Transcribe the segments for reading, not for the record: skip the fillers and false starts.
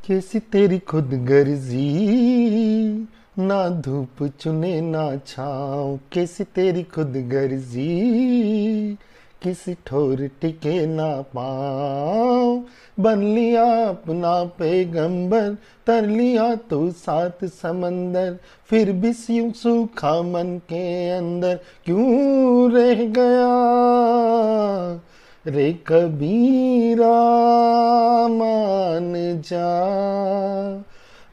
कैसी तेरी खुद गर्जी, ना धूप चुने ना छाँव। कैसी तेरी खुद गर्जी, किसी ठोर टिके ना पाँव। बन लिया अपना पैगंबर, तर लिया तू सात समंदर। फिर भी सूखा मन के अंदर क्यों रह गया रे कबीरा। मान जा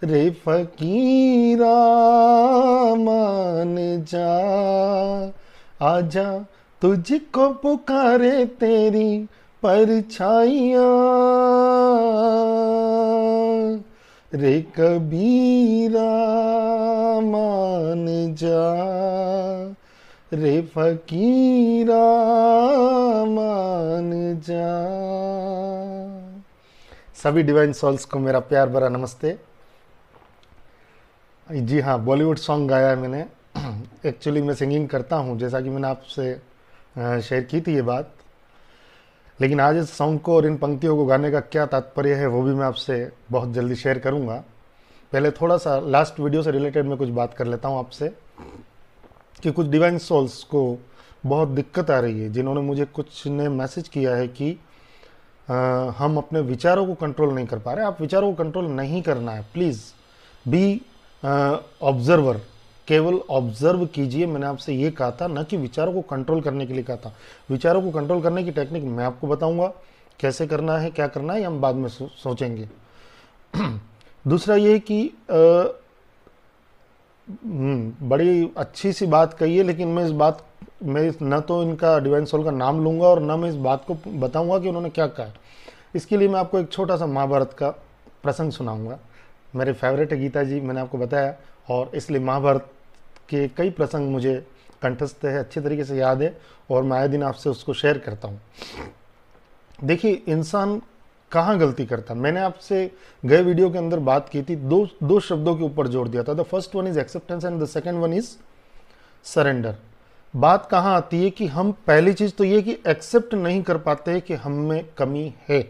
रे फकीरा, मान जा। आजा तुझको पुकारे तेरी परछाइयाँ रे कबीरा। मान जा रे फकीरा, मान जा। सभी डिवाइन सोल्स को मेरा प्यार भरा नमस्ते। जी हाँ, बॉलीवुड सॉन्ग गाया है मैंने। एक्चुअली मैं सिंगिंग करता हूँ, जैसा कि मैंने आपसे शेयर की थी ये बात। लेकिन आज इस सॉन्ग को और इन पंक्तियों को गाने का क्या तात्पर्य है वो भी मैं आपसे बहुत जल्दी शेयर करूँगा। पहले थोड़ा सा लास्ट वीडियो से रिलेटेड मैं कुछ बात कर लेता हूँ आपसे, कि कुछ डिवाइन सोल्स को बहुत दिक्कत आ रही है, जिन्होंने मुझे कुछ ने मैसेज किया है कि हम अपने विचारों को कंट्रोल नहीं कर पा रहे। आप विचारों को कंट्रोल नहीं करना है, प्लीज़ बी ऑब्जर्वर, केवल ऑब्जर्व कीजिए। मैंने आपसे ये कहा था, न कि विचारों को कंट्रोल करने के लिए कहा था। विचारों को कंट्रोल करने की टेक्निक मैं आपको बताऊंगा, कैसे करना है, क्या करना है, ये हम बाद में सोचेंगे। दूसरा ये कि बड़ी अच्छी सी बात कही है, लेकिन मैं न तो इनका डिवाइन सोल का नाम लूंगा और न मैं इस बात को बताऊंगा कि उन्होंने क्या कहा है। इसके लिए मैं आपको एक छोटा सा महाभारत का प्रसंग सुनाऊंगा। मेरे फेवरेट है गीता जी, मैंने आपको बताया, और इसलिए महाभारत के कई प्रसंग मुझे कंठस्थ है, अच्छे तरीके से याद है, और मैं आए दिन आपसे उसको शेयर करता हूँ। देखिए, इंसान कहाँ गलती करता है। मैंने आपसे गए वीडियो के अंदर बात की थी, दो शब्दों के ऊपर जोड़ दिया था। The first one is acceptance and the second one is surrender. बात कहाँ आती है कि हम पहली चीज तो ये कि एक्सेप्ट नहीं कर पाते कि हम में कमी है।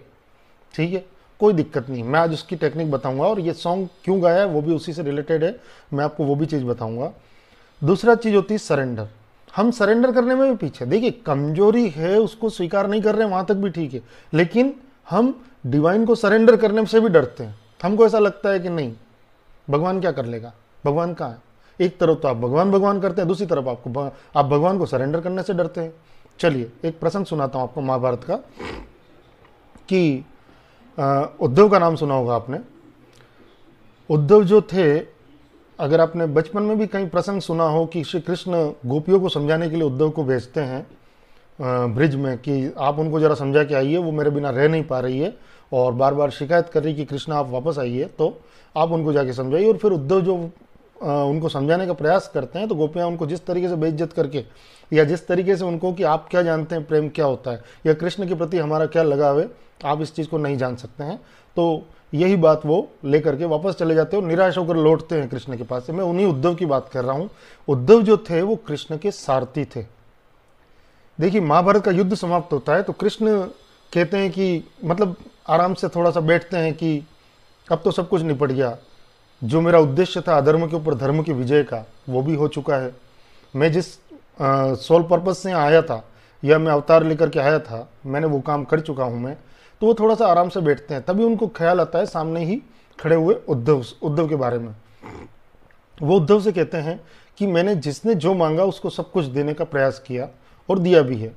ठीक है, कोई दिक्कत नहीं, मैं आज उसकी टेक्निक बताऊंगा, और ये सॉन्ग क्यों गाया है वो भी उसी से रिलेटेड है, मैं आपको वो भी चीज़ बताऊंगा। दूसरा चीज़ होती है सरेंडर। हम सरेंडर करने में भी पीछे, देखिए कमजोरी है उसको स्वीकार नहीं कर रहे हैं, वहां तक भी ठीक है, लेकिन हम डिवाइन को सरेंडर करने से भी डरते हैं। हमको ऐसा लगता है कि नहीं, भगवान क्या कर लेगा, भगवान कहाँ है। एक तरफ तो आप भगवान भगवान करते हैं, दूसरी तरफ आप भगवान को सरेंडर करने से डरते हैं। चलिए एक प्रसंग सुनाता हूं आपको महाभारत का, कि उद्धव का नाम सुना होगा आपने। उद्धव जो थे, अगर आपने बचपन में भी कहीं प्रसंग सुना हो कि श्री कृष्ण गोपियों को समझाने के लिए उद्धव को भेजते हैं ब्रिज में, कि आप उनको जरा समझा के आइए, वो मेरे बिना रह नहीं पा रही है और बार बार शिकायत कर रही कि कृष्ण आप वापस आइए, तो आप उनको जाके समझाइए। और फिर उद्धव जो उनको समझाने का प्रयास करते हैं, तो गोपियाँ उनको जिस तरीके से बेइज्जत करके, या जिस तरीके से उनको कि आप क्या जानते हैं प्रेम क्या होता है, या कृष्ण के प्रति हमारा क्या लगाव है, आप इस चीज़ को नहीं जान सकते हैं, तो यही बात वो लेकर के वापस चले जाते हैं और निराश होकर लौटते हैं कृष्ण के पास से। मैं उन्हीं उद्धव की बात कर रहा हूँ। उद्धव जो थे वो कृष्ण के सारथी थे। देखिए, महाभारत का युद्ध समाप्त होता है तो कृष्ण कहते हैं कि, मतलब आराम से थोड़ा सा बैठते हैं कि अब तो सब कुछ निपट गया, जो मेरा उद्देश्य था अधर्म के ऊपर धर्म की विजय का, वो भी हो चुका है। मैं जिस सोल पर्पज से आया था, या मैं अवतार लेकर के आया था, मैंने वो काम कर चुका हूँ मैं। तो वो थोड़ा सा आराम से बैठते हैं, तभी उनको ख्याल आता है सामने ही खड़े हुए उद्धव के बारे में। वो उद्धव से कहते हैं कि मैंने जिसने जो मांगा उसको सब कुछ देने का प्रयास किया और दिया भी है,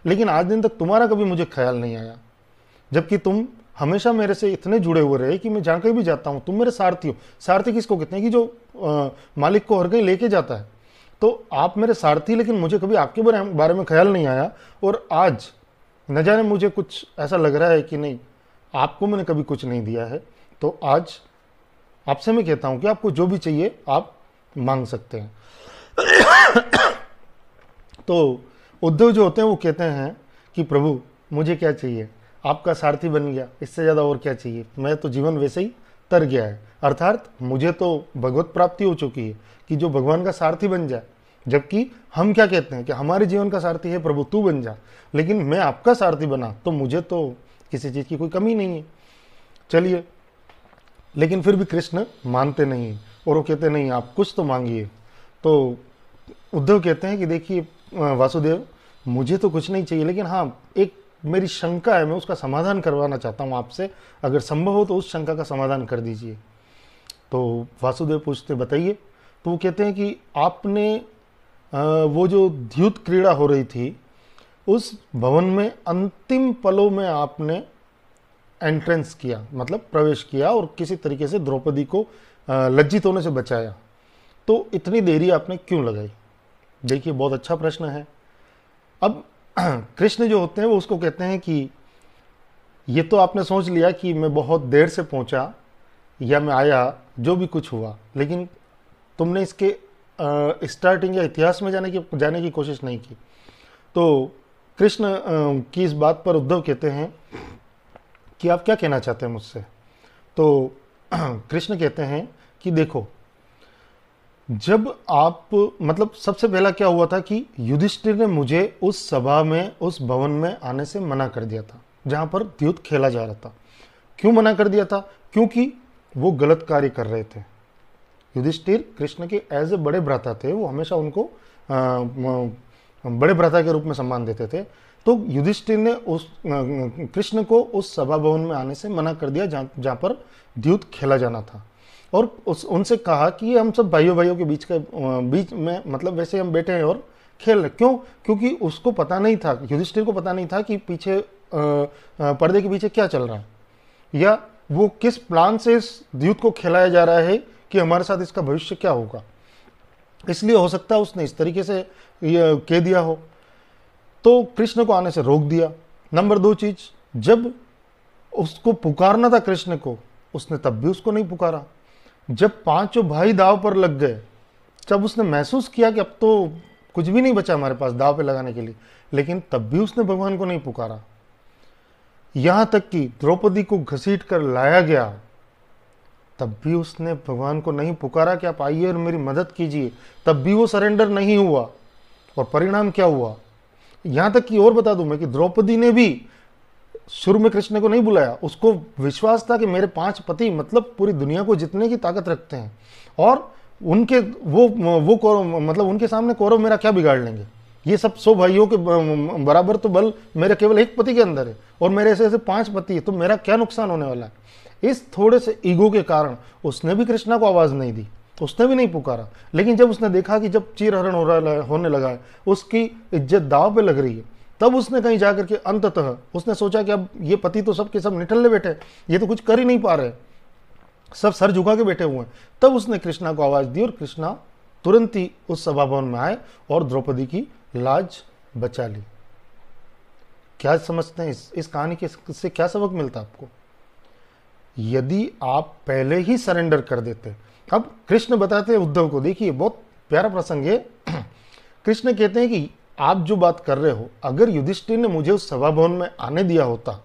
लेकिन आज दिन तक तुम्हारा कभी मुझे ख्याल नहीं आया, जबकि तुम हमेशा मेरे से इतने जुड़े हुए रहे कि मैं जहाँ कहीं भी जाता हूँ तुम मेरे सारथी हो। सारथी किसको कहते हैं, कि जो मालिक को हर कहीं लेके जाता है। तो आप मेरे सारथी, लेकिन मुझे कभी आपके बारे में ख्याल नहीं आया, और आज न जाने मुझे कुछ ऐसा लग रहा है कि नहीं, आपको मैंने कभी कुछ नहीं दिया है। तो आज आपसे मैं कहता हूं कि आपको जो भी चाहिए आप मांग सकते हैं। तो उद्धव जो होते हैं वो कहते हैं कि प्रभु मुझे क्या चाहिए, आपका सारथी बन गया, इससे ज़्यादा और क्या चाहिए। मैं तो जीवन वैसे ही तर गया है, अर्थात मुझे तो भगवत प्राप्ति हो चुकी है कि जो भगवान का सारथी बन जाए। जबकि हम क्या कहते हैं कि हमारे जीवन का सारथी है प्रभु, तू बन जा, लेकिन मैं आपका सारथी बना तो मुझे तो किसी चीज़ की कोई कमी नहीं है। चलिए लेकिन फिर भी कृष्ण मानते नहीं और वो कहते नहीं, आप कुछ तो मांगिए। तो उद्धव कहते हैं कि देखिए वासुदेव, मुझे तो कुछ नहीं चाहिए, लेकिन हाँ एक मेरी शंका है, मैं उसका समाधान करवाना चाहता हूँ आपसे, अगर संभव हो तो उस शंका का समाधान कर दीजिए। तो वासुदेव पूछते बताइए। तो वो कहते हैं कि आपने वो जो द्यूत क्रीड़ा हो रही थी उस भवन में अंतिम पलों में आपने एंट्रेंस किया, मतलब प्रवेश किया, और किसी तरीके से द्रौपदी को लज्जित होने से बचाया। तो इतनी देरी आपने क्यों लगाई? देखिए बहुत अच्छा प्रश्न है। अब कृष्ण जो होते हैं वो उसको कहते हैं कि ये तो आपने सोच लिया कि मैं बहुत देर से पहुंचा या मैं आया, जो भी कुछ हुआ, लेकिन तुमने इसके स्टार्टिंग या इतिहास में जाने की कोशिश नहीं की। तो कृष्ण की इस बात पर उद्धव कहते हैं कि आप क्या कहना चाहते हैं मुझसे? तो कृष्ण कहते हैं कि देखो, जब आप, मतलब सबसे पहला क्या हुआ था कि युधिष्ठिर ने मुझे उस सभा में, उस भवन में आने से मना कर दिया था जहां पर द्यूत खेला जा रहा था। क्यों मना कर दिया था? क्योंकि वो गलत कार्य कर रहे थे। युधिष्ठिर कृष्ण के एज ए बड़े भ्राता थे, वो हमेशा उनको बड़े भ्राता के रूप में सम्मान देते थे। तो युधिष्ठिर ने उस कृष्ण को उस सभा भवन में आने से मना कर दिया जहां पर द्यूत खेला जाना था, और उनसे कहा कि हम सब भाइयों भाइयों के बीच में, मतलब वैसे हम बैठे हैं और खेल रहे। क्यों? क्योंकि उसको पता नहीं था, युधिष्ठिर को पता नहीं था कि पीछे पर्दे के पीछे क्या चल रहा है, या वो किस प्लान से इस द्यूत को खिलाया जा रहा है कि हमारे साथ इसका भविष्य क्या होगा। इसलिए हो सकता है उसने इस तरीके से ये कह दिया हो। तो कृष्ण को आने से रोक दिया। नंबर 2 चीज, जब उसको पुकारना था कृष्ण को, उसने तब भी उसको नहीं पुकारा। जब 5 भाई दाव पर लग गए, जब उसने महसूस किया कि अब तो कुछ भी नहीं बचा हमारे पास दाव पे लगाने के लिए, लेकिन तब भी उसने भगवान को नहीं पुकारा। यहां तक कि द्रौपदी को घसीट कर लाया गया, तब भी उसने भगवान को नहीं पुकारा कि आप आइए और मेरी मदद कीजिए, तब भी वो सरेंडर नहीं हुआ। और परिणाम क्या हुआ? यहां तक कि और बता दूं मैं कि द्रौपदी ने भी शुरू में कृष्ण को नहीं बुलाया। उसको विश्वास था कि मेरे 5 पति मतलब पूरी दुनिया को जीतने की ताकत रखते हैं, और उनके वो कौरव, मतलब उनके सामने कौरव मेरा क्या बिगाड़ लेंगे। ये सब 100 भाइयों के बराबर तो बल मेरे केवल एक पति के अंदर है, और मेरे ऐसे ऐसे 5 पति है, तो मेरा क्या नुकसान होने वाला है। इस थोड़े से ईगो के कारण उसने भी कृष्णा को आवाज नहीं दी, उसने भी नहीं पुकारा। लेकिन जब उसने देखा कि जब चीरहरण होने लगा है, उसकी इज्जत दाव पे लग रही है, तब उसने कहीं जाकर के अंततः उसने सोचा कि अब ये पति तो सब के सब निठल्ले बैठे, ये तो कुछ कर ही नहीं पा रहे, सब सर झुका के बैठे हुए हैं। तब उसने कृष्णा को आवाज दी और कृष्णा तुरंत ही उस सभा भवन में आए और द्रौपदी की लाज बचा ली। क्या समझते हैं इस कहानी के से क्या सबक मिलता आपको? यदि आप पहले ही सरेंडर कर देते। अब कृष्ण बताते हैं उद्धव को, देखिए बहुत प्यारा प्रसंग है। कृष्ण कहते हैं कि आप जो बात कर रहे हो, अगर युधिष्ठिर ने मुझे उस सभा भवन में आने दिया होता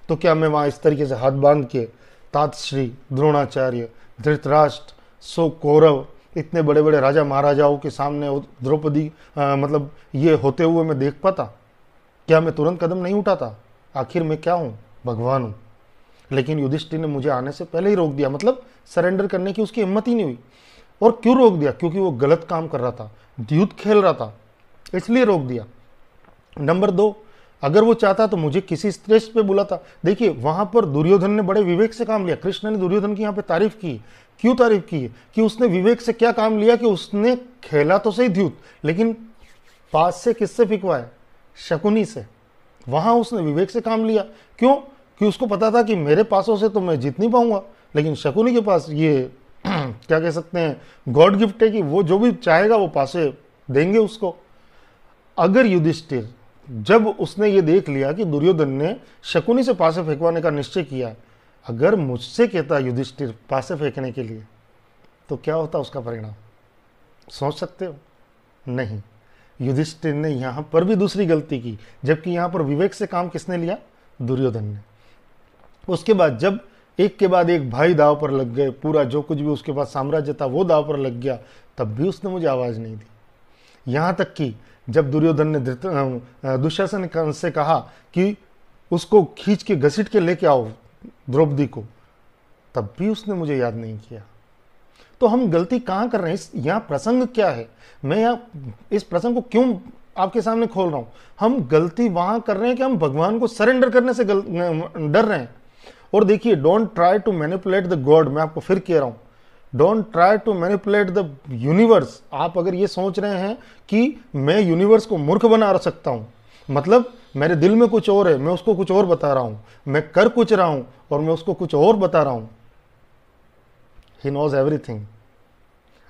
तो क्या मैं वहां इस तरीके से हाथ बांध के तातश्री, द्रोणाचार्य, धृतराष्ट्र, 100 कौरव, इतने बड़े बड़े राजा महाराजाओं के सामने द्रौपदी मतलब ये होते हुए मैं देख पाता? क्या मैं तुरंत कदम नहीं उठाता? आखिर मैं क्या हूं? भगवान हूं। लेकिन युधिष्ठिर ने मुझे आने से पहले ही रोक दिया, मतलब सरेंडर करने की उसकी हिम्मत ही नहीं हुई। और क्यों रोक दिया? क्योंकि वो गलत काम कर रहा था, द्यूत खेल रहा था, इसलिए रोक दिया। नंबर 2, अगर वो चाहता तो मुझे किसी श्रेष्ठ पे बुलाता। देखिए वहां पर दुर्योधन ने बड़े विवेक से काम लिया। कृष्ण ने दुर्योधन की यहाँ पे तारीफ की। क्यों तारीफ की? कि उसने विवेक से क्या काम लिया कि उसने खेला तो सही द्यूत, लेकिन पास से किससे फिकवाया? शकुनी से। वहां उसने विवेक से काम लिया। क्यों? कि उसको पता था कि मेरे पासों से तो मैं जीत नहीं पाऊंगा, लेकिन शकुनी के पास ये क्या कह सकते हैं, गॉड गिफ्ट है कि वो जो भी चाहेगा वो पासे देंगे उसको। अगर युधिष्ठिर, जब उसने ये देख लिया कि दुर्योधन ने शकुनी से पासे फेंकवाने का निश्चय किया, अगर मुझसे कहता युधिष्ठिर पासे फेंकने के लिए, तो क्या होता उसका परिणाम? सोच सकते हो? नहीं, युधिष्ठिर ने यहां पर भी दूसरी गलती की, जबकि यहां पर विवेक से काम किसने लिया? दुर्योधन ने। उसके बाद जब एक के बाद एक भाई दाव पर लग गए, पूरा जो कुछ भी उसके पास साम्राज्य था वो दाव पर लग गया, तब भी उसने मुझे आवाज नहीं दी। यहां तक कि जब दुर्योधन ने दुशासन से कहा कि उसको खींच के घसीट के लेके आओ द्रौपदी को, तब भी उसने मुझे याद नहीं किया। तो हम गलती कहाँ कर रहे हैं? यहाँ प्रसंग क्या है? मैं यहाँ इस प्रसंग को क्यों आपके सामने खोल रहा हूं? हम गलती वहां कर रहे हैं कि हम भगवान को सरेंडर करने से डर रहे हैं। और देखिए, don't try to manipulate the God. मैं आपको फिर कह रहा हूं, don't try to manipulate the universe. आप अगर ये सोच रहे हैं कि मैं यूनिवर्स को मूर्ख बना सकता हूं, मतलब मेरे दिल में कुछ और है, मैं उसको कुछ और बता रहा हूं, मैं कर कुछ रहा हूं और मैं उसको कुछ और बता रहा हूं। He knows everything.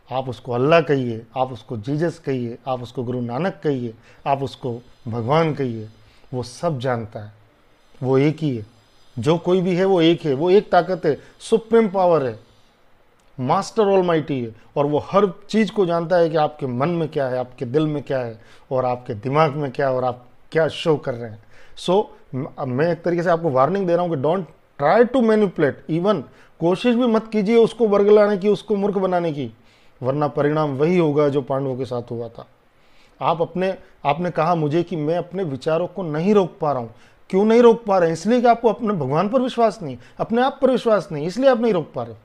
आप उसको अल्लाह कहिए, आप उसको जीसस कहिए, आप उसको गुरु नानक कहिए, आप उसको भगवान कहिए, वो सब जानता है। वो एक ही है, जो कोई भी है वो एक है, वो एक ताकत है, सुप्रीम पावर है, मास्टर ऑलमाइटी है, और वो हर चीज को जानता है कि आपके मन में क्या है, आपके दिल में क्या है, और आपके दिमाग में क्या है, और आप क्या शो कर रहे हैं। सो मैं एक तरीके से आपको वार्निंग दे रहा हूं कि don't try to manipulate. Even कोशिश भी मत कीजिए उसको वर्गलाने की, उसको मूर्ख बनाने की, वरना परिणाम वही होगा जो पांडवों के साथ हुआ था। आपने कहा मुझे कि मैं अपने विचारों को नहीं रोक पा रहा हूं। क्यों नहीं रोक पा रहे हैं? इसलिए कि आपको अपने भगवान पर विश्वास नहीं, अपने आप पर विश्वास नहीं, इसलिए आप नहीं रोक पा रहे।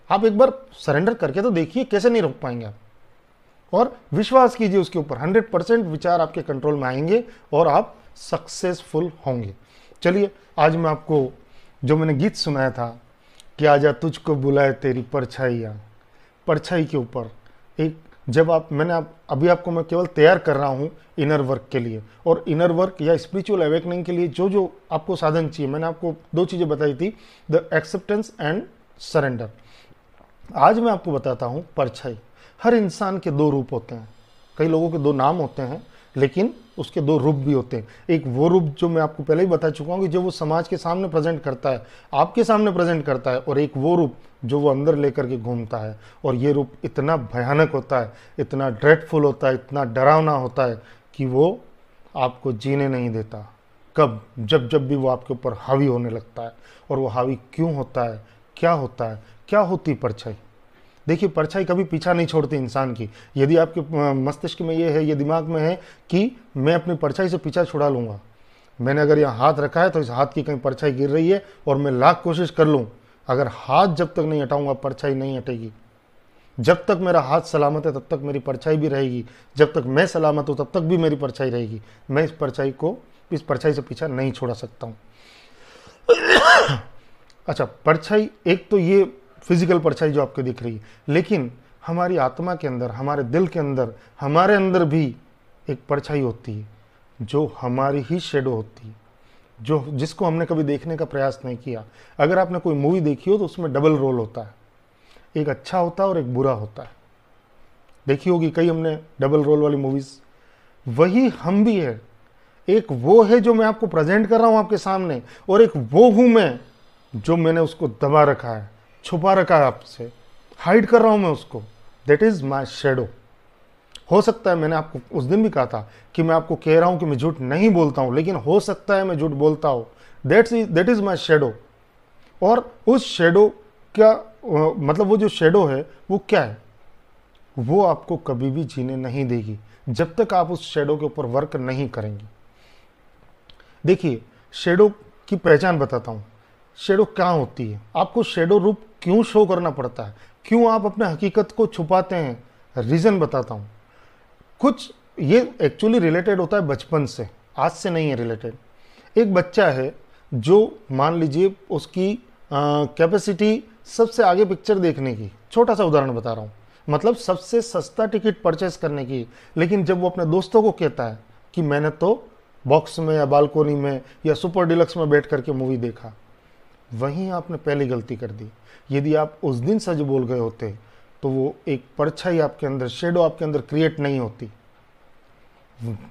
आप एक बार सरेंडर करके तो देखिए, कैसे नहीं रोक पाएंगे आप। और विश्वास कीजिए उसके ऊपर, 100% विचार आपके कंट्रोल में आएंगे और आप सक्सेसफुल होंगे। चलिए, आज मैं आपको जो मैंने गीत सुनाया था कि आजा तुझको बुलाए तेरी परछाइयाँ, परछाई के ऊपर एक, जब अभी आपको मैं केवल तैयार कर रहा हूं इनर वर्क के लिए, और इनर वर्क या स्पिरिचुअल अवेकनिंग के लिए जो जो आपको साधन चाहिए, मैंने आपको 2 चीजें बताई थी, द एक्सेप्टेंस एंड सरेंडर। आज मैं आपको बताता हूं परछाई। हर इंसान के 2 रूप होते हैं। कई लोगों के 2 नाम होते हैं, लेकिन उसके 2 रूप भी होते हैं। एक वो रूप जो मैं आपको पहले ही बता चुका हूं कि जो वो समाज के सामने प्रेजेंट करता है, आपके सामने प्रेजेंट करता है, और एक वो रूप जो वो अंदर लेकर के घूमता है। और ये रूप इतना भयानक होता है, इतना ड्रेडफुल होता है, इतना डरावना होता है कि वो आपको जीने नहीं देता। कब? जब जब भी वो आपके ऊपर हावी होने लगता है। और वो हावी क्यों होता है, क्या होता है, क्या होती परछाई? देखिए, परछाई कभी पीछा नहीं छोड़ती इंसान की। यदि आपके मस्तिष्क में ये है, ये दिमाग में है कि मैं अपनी परछाई से पीछा छुड़ा लूंगा, मैंने अगर यहाँ हाथ रखा है तो इस हाथ की कहीं परछाई गिर रही है और मैं लाख कोशिश कर लूँ, अगर हाथ जब तक नहीं हटाऊंगा परछाई नहीं हटेगी। जब तक मेरा हाथ सलामत है तब तक मेरी परछाई भी रहेगी, जब तक मैं सलामत हूं तब तक भी मेरी परछाई रहेगी। मैं इस परछाई से पीछा नहीं छोड़ा सकता हूं। अच्छा, परछाई एक तो ये फिजिकल परछाई जो आपको दिख रही है, लेकिन हमारी आत्मा के अंदर, हमारे दिल के अंदर, हमारे अंदर भी एक परछाई होती है जो हमारी ही शेडो होती है, जिसको हमने कभी देखने का प्रयास नहीं किया। अगर आपने कोई मूवी देखी हो तो उसमें डबल रोल होता है, एक अच्छा होता है और एक बुरा होता है। देखी होगी कई हमने डबल रोल वाली मूवीज। वही हम भी है। एक वो है जो मैं आपको प्रेजेंट कर रहा हूं आपके सामने, और एक वो हूं मैं जो मैंने उसको दबा रखा है, छुपा रखा है, आपसे हाइड कर रहा हूं मैं उसको। That is my shadow. हो सकता है, मैंने आपको उस दिन भी कहा था कि मैं आपको कह रहा हूं कि मैं झूठ नहीं बोलता हूं, लेकिन हो सकता है मैं झूठ बोलता हूं। That is my shadow. और उस शेडो क्या मतलब, वो जो शेडो है वो क्या है? वो आपको कभी भी जीने नहीं देगी जब तक आप उस शेडो के ऊपर वर्क नहीं करेंगे। देखिए, शेडो की पहचान बताता हूं। शेडो क्या होती है? आपको शेडो रूप क्यों शो करना पड़ता है? क्यों आप अपने हकीकत को छुपाते हैं? रीजन बताता हूं। कुछ ये एक्चुअली रिलेटेड होता है बचपन से, आज से नहीं है रिलेटेड। एक बच्चा है जो, मान लीजिए उसकी कैपेसिटी सबसे आगे पिक्चर देखने की, छोटा सा उदाहरण बता रहा हूं, मतलब सबसे सस्ता टिकट परचेस करने की, लेकिन जब वो अपने दोस्तों को कहता है कि मैंने तो बॉक्स में या बालकोनी में या सुपर डिलक्स में बैठ करके मूवी देखा, वहीं आपने पहली गलती कर दी। यदि आप उस दिन सच बोल गए होते तो वो एक परछाई आपके अंदर, शेडो आपके अंदर क्रिएट नहीं होती।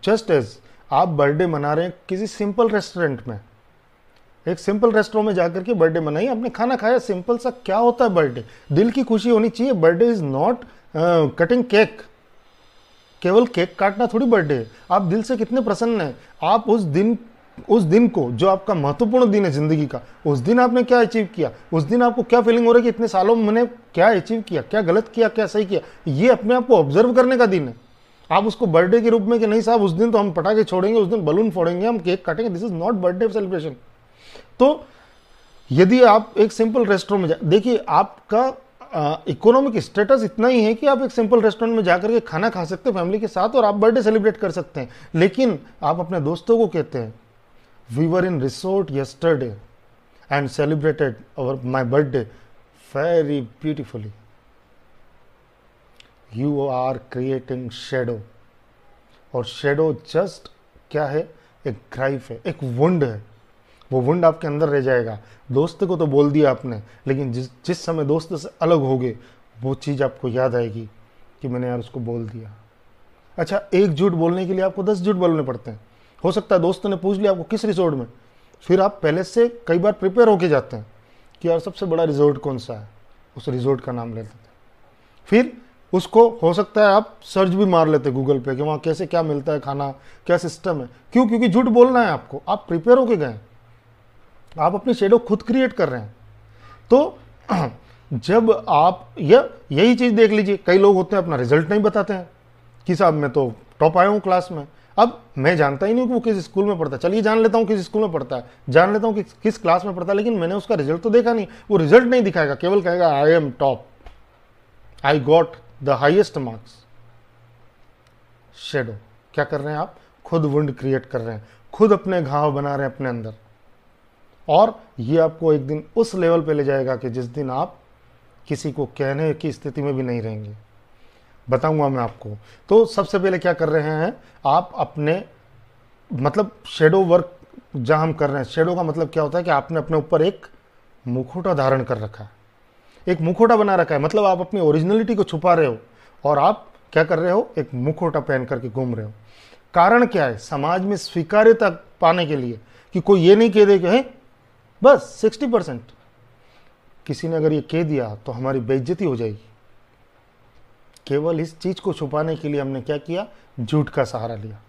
जस्ट एज आप बर्थडे मना रहे हैं किसी सिंपल रेस्टोरेंट में, एक सिंपल रेस्टोरेंट में जाकर के बर्थडे मनाइए, आपने खाना खाया, सिंपल सा। क्या होता है बर्थडे? दिल की खुशी होनी चाहिए। Birthday is not cutting cake. केवल केक काटना थोड़ी बर्थडे है। आप दिल से कितने प्रसन्न हैं, आप उस दिन को, जो आपका महत्वपूर्ण दिन है जिंदगी का, उस दिन आपने क्या अचीव किया, उस दिन आपको क्या फीलिंग हो रही है कि इतने सालों में मैंने क्या अचीव किया, क्या गलत किया, क्या सही किया। ये अपने आप को ऑब्जर्व करने का दिन है। आप उसको बर्थडे के रूप में कि नहीं साहब उस दिन तो हम पटाखे छोड़ेंगे, उस दिन बलून फोड़ेंगे, हम केक काटेंगे, this is not birthday celebration. तो यदि आप एक सिंपल रेस्टोरेंट में देखिए, आपका इकोनॉमिक स्टेटस इतना ही है कि आप एक सिंपल रेस्टोरेंट में जाकर के खाना खा सकते हैं फैमिली के साथ और आप बर्थडे सेलिब्रेट कर सकते हैं। लेकिन आप अपने दोस्तों को कहते हैं, we were in resort yesterday and celebrated my birthday very beautifully. You are creating shadow, और शेडो जस्ट क्या है, एक ग्राइफ है, एक वुंड है। वो वुंड आपके अंदर रह जाएगा। दोस्त को तो बोल दिया आपने, लेकिन जिस समय दोस्त से अलग होगे वो चीज़ आपको याद आएगी कि मैंने यार उसको बोल दिया। अच्छा, एक झूठ बोलने के लिए आपको 10 झूठ बोलने पड़ते हैं। हो सकता है दोस्तों ने पूछ लिया आपको किस रिजॉर्ट में, फिर आप पहले से कई बार प्रिपेयर होके जाते हैं कि यार सबसे बड़ा रिजॉर्ट कौन सा है, उस रिजॉर्ट का नाम ले लेते हैं। फिर उसको हो सकता है आप सर्च भी मार लेते हैं गूगल पे कि वहाँ कैसे क्या मिलता है खाना, क्या सिस्टम है। क्यों? क्योंकि झूठ बोलना है आपको, आप प्रिपेयर होके गए, आप अपनी शेडो खुद क्रिएट कर रहे हैं। तो जब आप यही चीज़ देख लीजिए, कई लोग होते हैं अपना रिजल्ट नहीं बताते हैं कि साहब मैं तो टॉप आया हूँ क्लास में। अब मैं जानता ही नहीं कि वो किस स्कूल में पढ़ता है, चलिए जान लेता हूँ किस स्कूल में पढ़ता है, जान लेता हूँ कि किस क्लास में पढ़ता है, लेकिन मैंने उसका रिजल्ट तो देखा नहीं। वो रिजल्ट नहीं दिखाएगा, केवल कहेगा I am top, I got the highest marks. Shadow क्या कर रहे हैं आप? खुद वुंड क्रिएट कर रहे हैं, खुद अपने घाव बना रहे हैं अपने अंदर, और ये आपको एक दिन उस लेवल पे ले जाएगा कि जिस दिन आप किसी को कहने की स्थिति में भी नहीं रहेंगे। बताऊंगा मैं आपको। तो सबसे पहले क्या कर रहे हैं आप अपने, मतलब शेडो वर्क जहां हम कर रहे हैं, शेडो का मतलब क्या होता है कि आपने अपने ऊपर एक मुखौटा धारण कर रखा है, एक मुखौटा बना रखा है। मतलब आप अपनी ओरिजिनलिटी को छुपा रहे हो और आप क्या कर रहे हो, एक मुखौटा पहन करके घूम रहे हो। कारण क्या है? समाज में स्वीकार्यता पाने के लिए, कि कोई ये नहीं कह दे कि है बस 60%। किसी ने अगर ये कह दिया तो हमारी बेइज्जती हो जाएगी। केवल इस चीज को छुपाने के लिए हमने क्या किया, झूठ का सहारा लिया।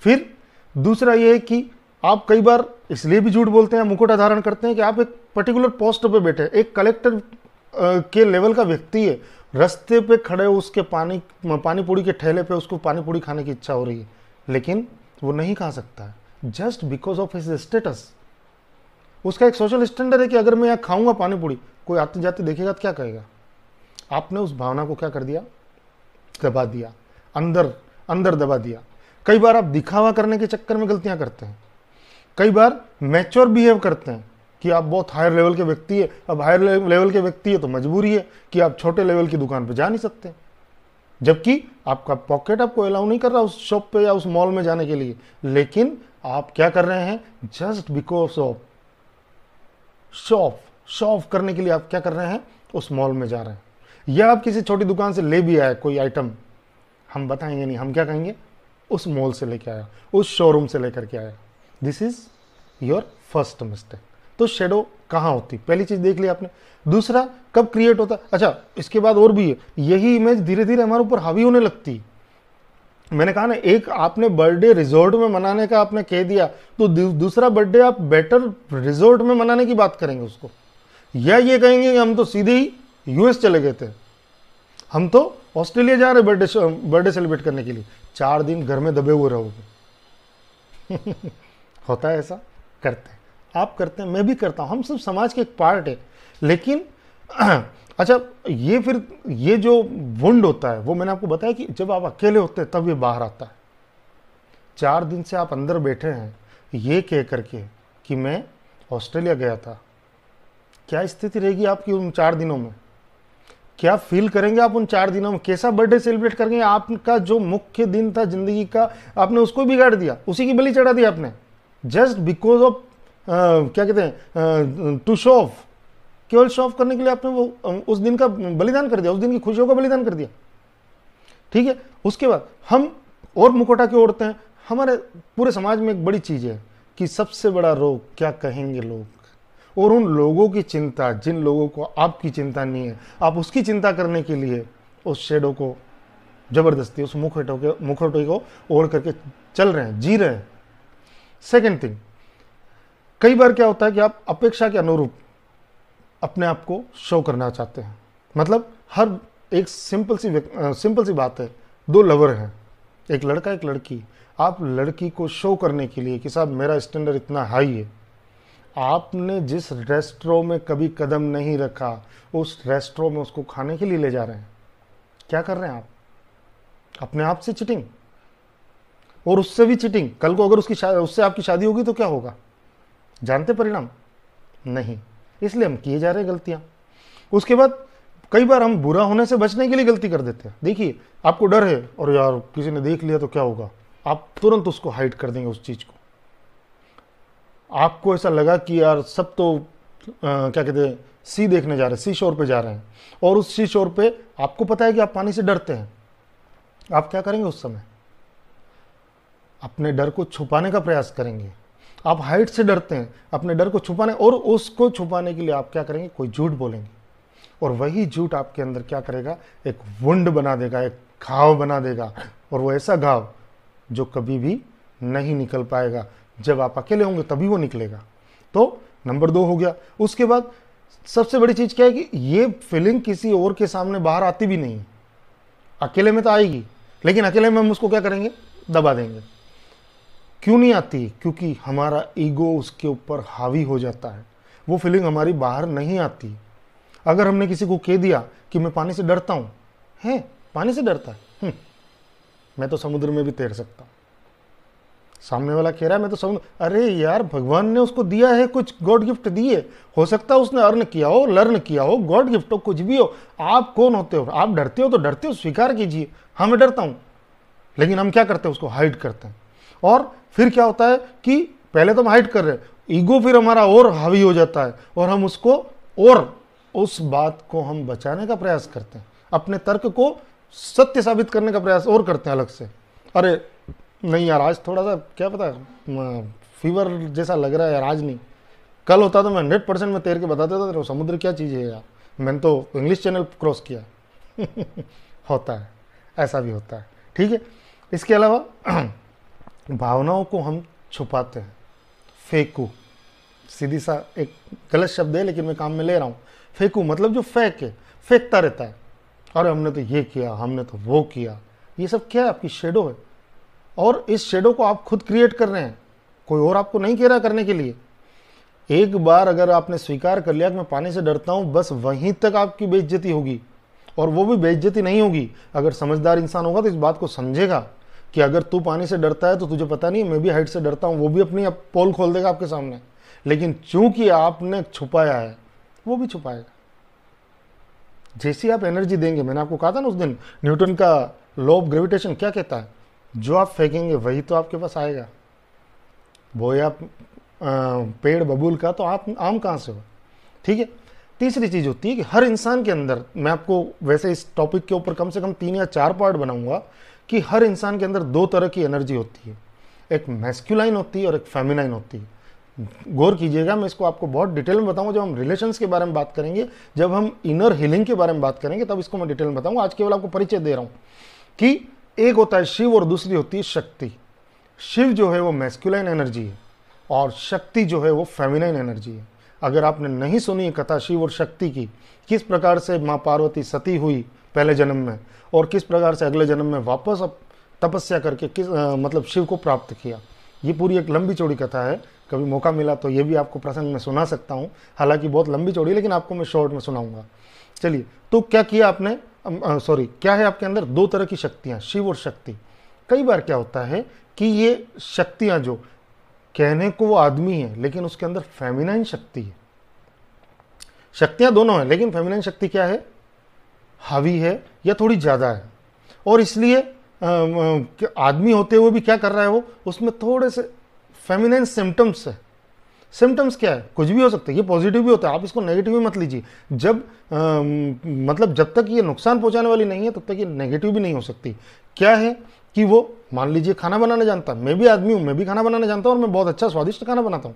फिर दूसरा ये है कि आप कई बार इसलिए भी झूठ बोलते हैं, मुखौटा धारण करते हैं कि आप एक पर्टिकुलर पोस्ट पे बैठे, एक कलेक्टर के लेवल का व्यक्ति है, रास्ते पे खड़े हो, उसके पानी पूरी के ठेले पे उसको पानी पूरी खाने की इच्छा हो रही है, लेकिन वो नहीं खा सकता है just because of his status. उसका एक सोशल स्टैंडर्ड है कि अगर मैं यहाँ खाऊंगा पानी पूरी, कोई आते जाते देखेगा तो क्या कहेगा। आपने उस भावना को क्या कर दिया, दबा दिया, अंदर दबा दिया। कई बार आप दिखावा करने के चक्कर में गलतियां करते हैं, कई बार मैच्योर बिहेव करते हैं कि आप बहुत हायर लेवल के व्यक्ति है। अब हायर लेवल के व्यक्ति है तो मजबूरी है कि आप छोटे लेवल की दुकान पे जा नहीं सकते, जबकि आपका पॉकेट आपको अलाउ नहीं कर रहा उस शॉप पे या उस मॉल में जाने के लिए, लेकिन आप क्या कर रहे हैं, just because of show off करने के लिए आप क्या कर रहे हैं, उस मॉल में जा रहे हैं। या आप किसी छोटी दुकान से ले भी आए कोई आइटम, हम बताएंगे नहीं, हम क्या कहेंगे, उस मॉल से लेके आया, उस शोरूम से लेकर के आया। This is your first mistake. तो शेडो कहाँ होती, पहली चीज देख ली आपने। दूसरा, कब क्रिएट होता, अच्छा इसके बाद और भी है, यही इमेज धीरे धीरे हमारे ऊपर हावी होने लगती। मैंने कहा ना, एक आपने बर्थडे रिजॉर्ट में मनाने का आपने कह दिया, तो दूसरा बर्थडे आप बेटर रिजॉर्ट में मनाने की बात करेंगे उसको, या ये कहेंगे कि हम तो सीधे ही यूएस चले गए थे, हम तो ऑस्ट्रेलिया जा रहे बर्थडे सेलिब्रेट करने के लिए, 4 दिन घर में दबे हुए रहोगे। होता है ऐसा, करते हैं, आप करते हैं, मैं भी करता हूं, हम सब समाज के एक पार्ट है। लेकिन अच्छा, ये फिर ये जो वुंड होता है वो मैंने आपको बताया कि जब आप अकेले होते हैं तब ये बाहर आता है। 4 दिन से आप अंदर बैठे हैं ये कह करके कि मैं ऑस्ट्रेलिया गया था, क्या स्थिति रहेगी आपकी उन 4 दिनों में, क्या फील करेंगे आप उन 4 दिनों में, कैसा बर्थडे सेलिब्रेट करेंगे। आपका जो मुख्य दिन था जिंदगी का, आपने उसको बिगाड़ दिया, उसी की बलि चढ़ा दी आपने, जस्ट बिकॉज ऑफ क्या कहते हैं, टू शो ऑफ, केवल शो ऑफ करने के लिए आपने वो उस दिन का बलिदान कर दिया, उस दिन की खुशियों का बलिदान कर दिया। ठीक है, उसके बाद हम और मुखौटा क्यों ओढ़ते हैं। हमारे पूरे समाज में एक बड़ी चीज है कि सबसे बड़ा रोग क्या कहेंगे लोग, और उन लोगों की चिंता, जिन लोगों को आपकी चिंता नहीं है, आप उसकी चिंता करने के लिए उस शेडो को जबरदस्ती, उस मुखौटे को ओढ़ करके चल रहे हैं, जी रहे हैं। सेकेंड थिंग, कई बार क्या होता है कि आप अपेक्षा के अनुरूप अपने आप को शो करना चाहते हैं। मतलब हर एक सिंपल सी बात है, 2 लवर हैं, एक लड़का एक लड़की, आप लड़की को शो करने के लिए कि साहब मेरा स्टैंडर्ड इतना हाई है, आपने जिस रेस्टोरेंट में कभी कदम नहीं रखा, उस रेस्टोरेंट में उसको खाने के लिए ले जा रहे हैं। क्या कर रहे हैं आप? अपने आप से चिटिंग, और उससे भी चिटिंग। कल को अगर उससे आपकी शादी होगी तो क्या होगा? जानते परिणाम? नहीं। इसलिए हम किए जा रहे हैं गलतियां। उसके बाद कई बार हम बुरा होने से बचने के लिए गलती कर देते हैं। देखिए, आपको डर है और यार किसी ने देख लिया तो क्या होगा, आप तुरंत उसको हाइड कर देंगे उस चीज को। आपको ऐसा लगा कि यार सब तो क्या कहते हैं, सी देखने जा रहे हैं, सी शोर पे जा रहे हैं, और उस सी शोर पे आपको पता है कि आप पानी से डरते हैं। आप क्या करेंगे उस समय? अपने डर को छुपाने का प्रयास करेंगे। आप हाइट से डरते हैं, अपने डर को छुपाने, और उसको छुपाने के लिए आप क्या करेंगे? कोई झूठ बोलेंगे, और वही झूठ आपके अंदर क्या करेगा? एक वुंड बना देगा, एक घाव बना देगा, और वो ऐसा घाव जो कभी भी नहीं निकल पाएगा। जब आप अकेले होंगे तभी वो निकलेगा। तो नंबर 2 हो गया। उसके बाद सबसे बड़ी चीज क्या है कि ये फीलिंग किसी और के सामने बाहर आती भी नहीं है। अकेले में तो आएगी, लेकिन अकेले में हम उसको क्या करेंगे? दबा देंगे। क्यों नहीं आती? क्योंकि हमारा ईगो उसके ऊपर हावी हो जाता है। वो फीलिंग हमारी बाहर नहीं आती। अगर हमने किसी को कह दिया कि मैं पानी से डरता हूं, है पानी से डरता है, मैं तो समुद्र में भी तैर सकता हूं। सामने वाला कह रहा है मैं तो समुद्र, अरे यार भगवान ने उसको दिया है, कुछ गॉड गिफ्ट दिए, हो सकता है उसने अर्न किया हो, लर्न किया हो, गॉड गिफ्ट हो, कुछ भी हो। आप कौन होते हो? आप डरते हो तो डरते हो, स्वीकार कीजिए, हाँ मैं डरता हूं। लेकिन हम क्या करते हैं? उसको हाइड करते हैं। और फिर क्या होता है कि पहले तो हम हाइड कर रहे हैं, ईगो फिर हमारा और हावी हो जाता है, और हम उसको, और उस बात को हम बचाने का प्रयास करते हैं, अपने तर्क को सत्य साबित करने का प्रयास और करते हैं अलग से। अरे नहीं यार, आज थोड़ा सा क्या पता फीवर जैसा लग रहा है यार, आज नहीं, कल होता तो मैं 100% में तैर के बता देता था समुद्र क्या चीज़ है यार, मैंने तो इंग्लिश चैनल क्रॉस किया। होता है, ऐसा भी होता है। ठीक है। इसके अलावा भावनाओं को हम छुपाते हैं। फेंकू, सीधी सा एक गलत शब्द है लेकिन मैं काम में ले रहा हूँ। फेंकू मतलब जो फेंक है, फेंकता रहता है। अरे हमने तो ये किया, हमने तो वो किया। ये सब क्या है? आपकी शेडो है, और इस शेडो को आप खुद क्रिएट कर रहे हैं, कोई और आपको नहीं कह रहा करने के लिए। एक बार अगर आपने स्वीकार कर लिया कि मैं पानी से डरता हूं, बस वहीं तक आपकी बेइज्जती होगी। और वो भी बेइज्जती नहीं होगी, अगर समझदार इंसान होगा तो इस बात को समझेगा कि अगर तू पानी से डरता है तो तुझे पता नहीं मैं भी हाइट से डरता हूं, वो भी अपनी पोल खोल देगा आपके सामने। लेकिन चूंकि आपने छुपाया है, वो भी छुपाएगा। जैसी आप एनर्जी देंगे, मैंने आपको कहा था ना उस दिन, न्यूटन का लॉ ऑफ ग्रेविटेशन क्या कहता है? जो आप फेंकेंगे वही तो आपके पास आएगा। बोया पेड़ बबूल का, तो आप आम कहाँ से हो? ठीक है। तीसरी चीज होती है कि हर इंसान के अंदर, मैं आपको वैसे इस टॉपिक के ऊपर कम से कम 3 या 4 पार्ट बनाऊंगा, कि हर इंसान के अंदर 2 तरह की एनर्जी होती है। एक मैस्कुलाइन होती है और एक फेमिनाइन होती है। गौर कीजिएगा, मैं इसको आपको बहुत डिटेल में बताऊंगा जब हम रिलेशंस के बारे में बात करेंगे, जब हम इनर हीलिंग के बारे में बात करेंगे, तब इसको मैं डिटेल में बताऊंगा। आज केवल आपको परिचय दे रहा हूं कि एक होता है शिव और दूसरी होती है शक्ति। शिव जो है वो मैस्कुलाइन एनर्जी है, और शक्ति जो है वो फेमिनाइन एनर्जी है। अगर आपने नहीं सुनी है कथा शिव और शक्ति की, किस प्रकार से माँ पार्वती सती हुई पहले जन्म में, और किस प्रकार से अगले जन्म में वापस तपस्या करके मतलब शिव को प्राप्त किया, ये पूरी एक लंबी चौड़ी कथा है। कभी मौका मिला तो ये भी आपको प्रसंग में सुना सकता हूँ, हालांकि बहुत लंबी चौड़ी, लेकिन आपको मैं शॉर्ट में सुनाऊंगा। चलिए, तो क्या किया आपने, क्या है आपके अंदर? 2 तरह की शक्तियां, शिव और शक्ति। कई बार क्या होता है कि ये शक्तियां जो कहने को वो आदमी है, लेकिन उसके अंदर फेमिनाइन शक्ति है। शक्तियां दोनों है, लेकिन फेमिनाइन शक्ति क्या है? हावी है या थोड़ी ज्यादा है। और इसलिए आदमी होते हुए भी क्या कर रहा है वो, उसमें थोड़े से फेमिनाइन सिम्टम्स है। सिम्टम्स क्या है? कुछ भी हो सकता है, ये पॉजिटिव भी होता है, आप इसको नेगेटिव भी मत लीजिए। जब मतलब जब तक ये नुकसान पहुंचाने वाली नहीं है तब तक ये नेगेटिव भी नहीं हो सकती। क्या है कि वो मान लीजिए खाना बनाना जानता, मैं भी आदमी हूं, मैं भी खाना बनाना जानता हूं, और मैं बहुत अच्छा स्वादिष्ट खाना बनाता हूं,